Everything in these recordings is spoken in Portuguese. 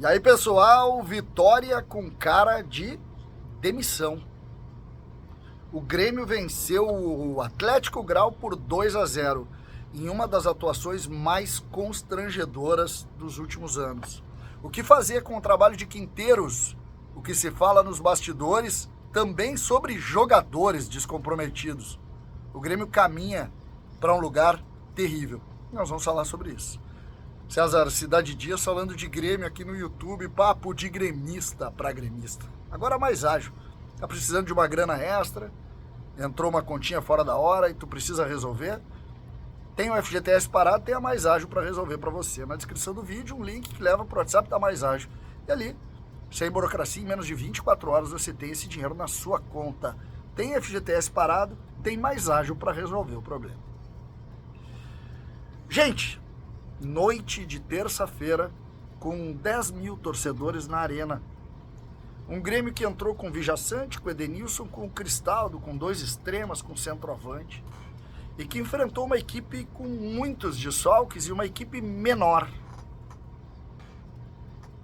E aí, pessoal, vitória com cara de demissão. O Grêmio venceu o Atlético Grau por 2-0, em uma das atuações mais constrangedoras dos últimos anos. O que fazer com o trabalho de Quinteiros? O que se fala nos bastidores, também sobre jogadores descomprometidos. O Grêmio caminha para um lugar terrível. Nós vamos falar sobre isso. César Cidade Dias falando de Grêmio aqui no YouTube, papo de gremista para gremista. Agora mais ágil, tá precisando de uma grana extra, entrou uma continha fora da hora e tu precisa resolver, tem o FGTS parado, tem a Mais Ágil para resolver para você. Na descrição do vídeo um link que leva para o WhatsApp da Mais Ágil. E ali, sem burocracia, em menos de 24 horas você tem esse dinheiro na sua conta. Tem FGTS parado, tem Mais Ágil para resolver o problema. Gente, noite de terça-feira, com 10 mil torcedores na arena. Um Grêmio que entrou com o Vijaçante, com o Edenilson, com o Cristaldo, com dois extremas, com centroavante, e que enfrentou uma equipe com muitos desfalques e uma equipe menor.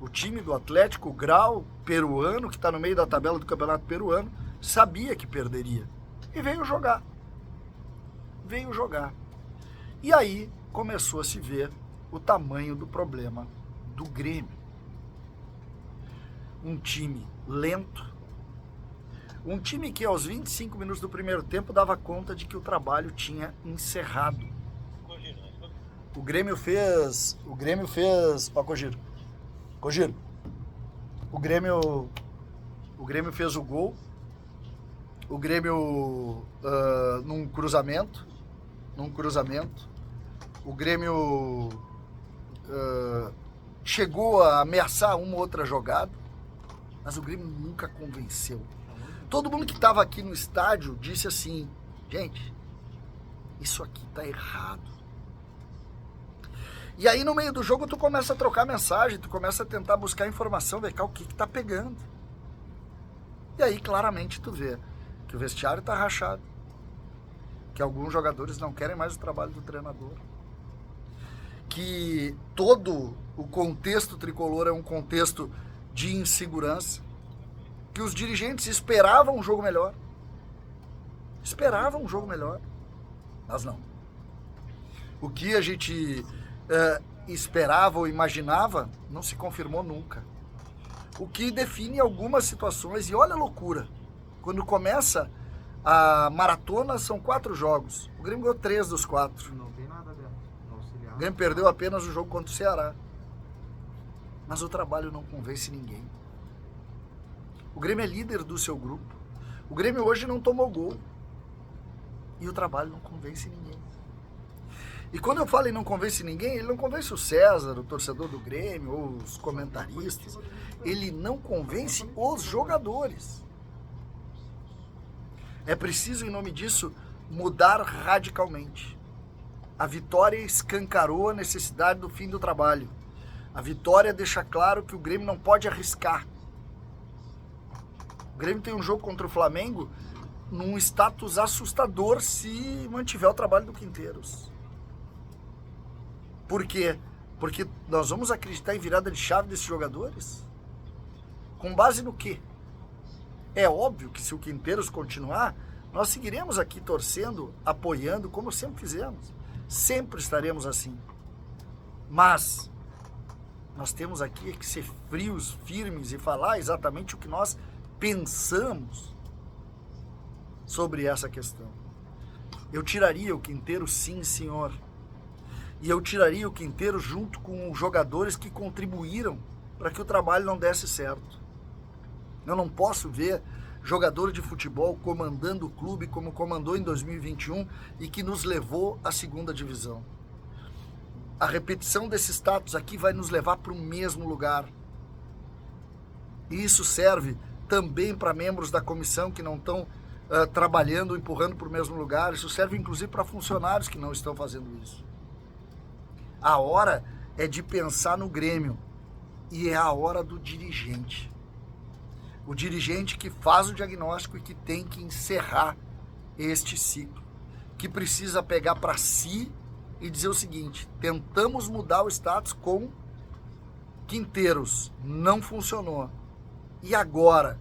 O time do Atlético Grau, peruano, que está no meio da tabela do Campeonato Peruano, sabia que perderia. E veio jogar. Veio jogar. E aí começou a se ver o tamanho do problema do Grêmio. Um time lento, um time que aos 25 minutos do primeiro tempo dava conta de que o trabalho tinha encerrado. O Grêmio fez, ó, Cogiro, o Grêmio fez o gol, o Grêmio num cruzamento, o Grêmio chegou a ameaçar uma ou outra jogada, mas o Grêmio nunca convenceu. Todo mundo que estava aqui no estádio disse assim, gente, isso aqui tá errado. E aí no meio do jogo tu começa a trocar mensagem, tu começa a tentar buscar informação, ver cá o que tá pegando. E aí claramente tu vê que o vestiário tá rachado, que alguns jogadores não querem mais o trabalho do treinador, que todo o contexto tricolor é um contexto de insegurança, que os dirigentes esperavam um jogo melhor, mas não. O que a gente esperava ou imaginava não se confirmou nunca. O que define algumas situações, e olha a loucura, quando começa a maratona são 4 jogos, o Grêmio ganhou 3 dos 4. Não tem nada dentro. O Grêmio perdeu apenas o jogo contra o Ceará. Mas o trabalho não convence ninguém. O Grêmio é líder do seu grupo. O Grêmio hoje não tomou gol. E o trabalho não convence ninguém. E quando eu falo em não convence ninguém, ele não convence o César, o torcedor do Grêmio, ou os comentaristas. Ele não convence os jogadores. É preciso, em nome disso, mudar radicalmente. A vitória escancarou a necessidade do fim do trabalho. A vitória deixa claro que o Grêmio não pode arriscar. O Grêmio tem um jogo contra o Flamengo num status assustador se mantiver o trabalho do Quinteiros. Por quê? Porque nós vamos acreditar em virada de chave desses jogadores? Com base no quê? É óbvio que se o Quinteiros continuar, nós seguiremos aqui torcendo, apoiando, como sempre fizemos. Sempre estaremos assim. Mas nós temos aqui que ser frios, firmes e falar exatamente o que nós pensamos sobre essa questão. Eu tiraria o Quinteiros, sim, senhor. E eu tiraria o Quinteiros junto com os jogadores que contribuíram para que o trabalho não desse certo. Eu não posso ver jogador de futebol comandando o clube como comandou em 2021 e que nos levou à segunda divisão. A repetição desse status aqui vai nos levar para o mesmo lugar. E isso serve também para membros da comissão que não estão trabalhando, empurrando para o mesmo lugar. Isso serve inclusive para funcionários que não estão fazendo isso. A hora é de pensar no Grêmio e é a hora do dirigente. O dirigente que faz o diagnóstico e que tem que encerrar este ciclo. Que precisa pegar para si e dizer o seguinte: tentamos mudar o status com Quinteiros não funcionou. E agora?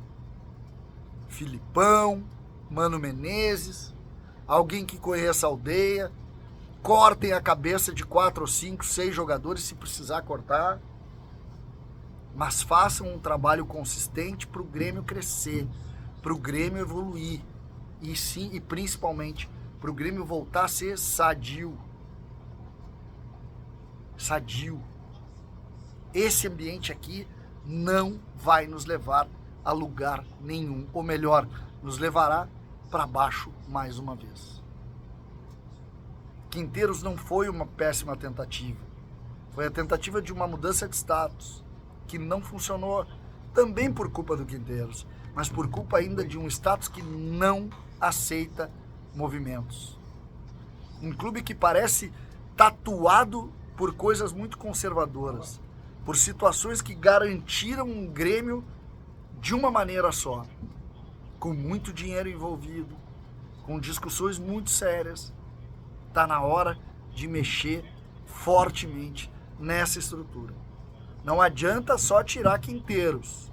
Filipão, Mano Menezes, alguém que conheça a aldeia, cortem a cabeça de 4 ou 5, 6 jogadores se precisar cortar, mas façam um trabalho consistente para o Grêmio crescer, para o Grêmio evoluir e sim, e principalmente para o Grêmio voltar a ser sadio. Sadio. Esse ambiente aqui não vai nos levar a lugar nenhum, ou melhor, nos levará para baixo mais uma vez. Quinteiros não foi uma péssima tentativa, foi a tentativa de uma mudança de status, que não funcionou também por culpa do Quinteiros, mas por culpa ainda de um status que não aceita movimentos. Um clube que parece tatuado por coisas muito conservadoras, por situações que garantiram um Grêmio de uma maneira só, com muito dinheiro envolvido, com discussões muito sérias. Está na hora de mexer fortemente nessa estrutura. Não adianta só tirar Quinteiros.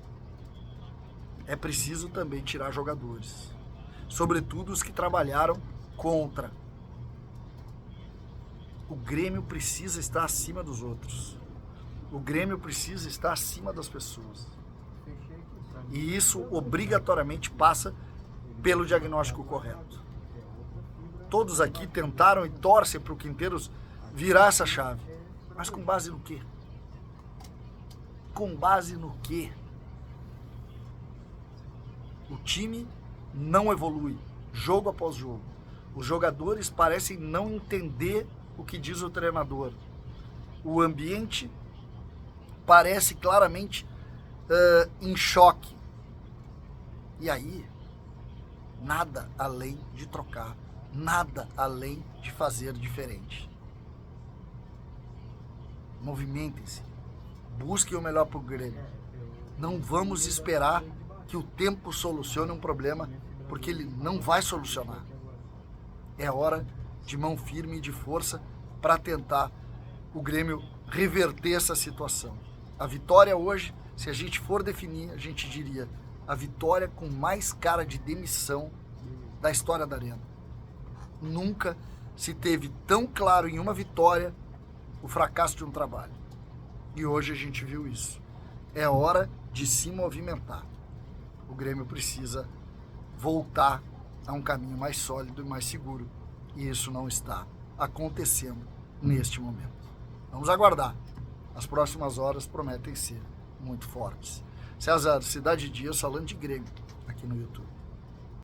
É preciso também tirar jogadores. Sobretudo os que trabalharam contra. O Grêmio precisa estar acima dos outros. O Grêmio precisa estar acima das pessoas. E isso obrigatoriamente passa pelo diagnóstico correto. Todos aqui tentaram e torcem para o Quinteiros virar essa chave. Mas com base no quê? Com base no quê? O time não evolui, jogo após jogo. Os jogadores parecem não entender o que diz o treinador. O ambiente parece claramente em choque. E aí, nada além de trocar, nada além de fazer diferente. Movimentem-se, busquem o melhor para o Grêmio. Não vamos esperar que o tempo solucione um problema, porque ele não vai solucionar. É hora de mão firme e de força para tentar o Grêmio reverter essa situação. A vitória hoje, se a gente for definir, a gente diria a vitória com mais cara de demissão da história da Arena. Nunca se teve tão claro em uma vitória o fracasso de um trabalho. E hoje a gente viu isso. É hora de se movimentar. O Grêmio precisa voltar a um caminho mais sólido e mais seguro. E isso não está acontecendo neste momento. Vamos aguardar. As próximas horas prometem ser muito fortes. César, Cidade Dias falando de Grêmio aqui no YouTube.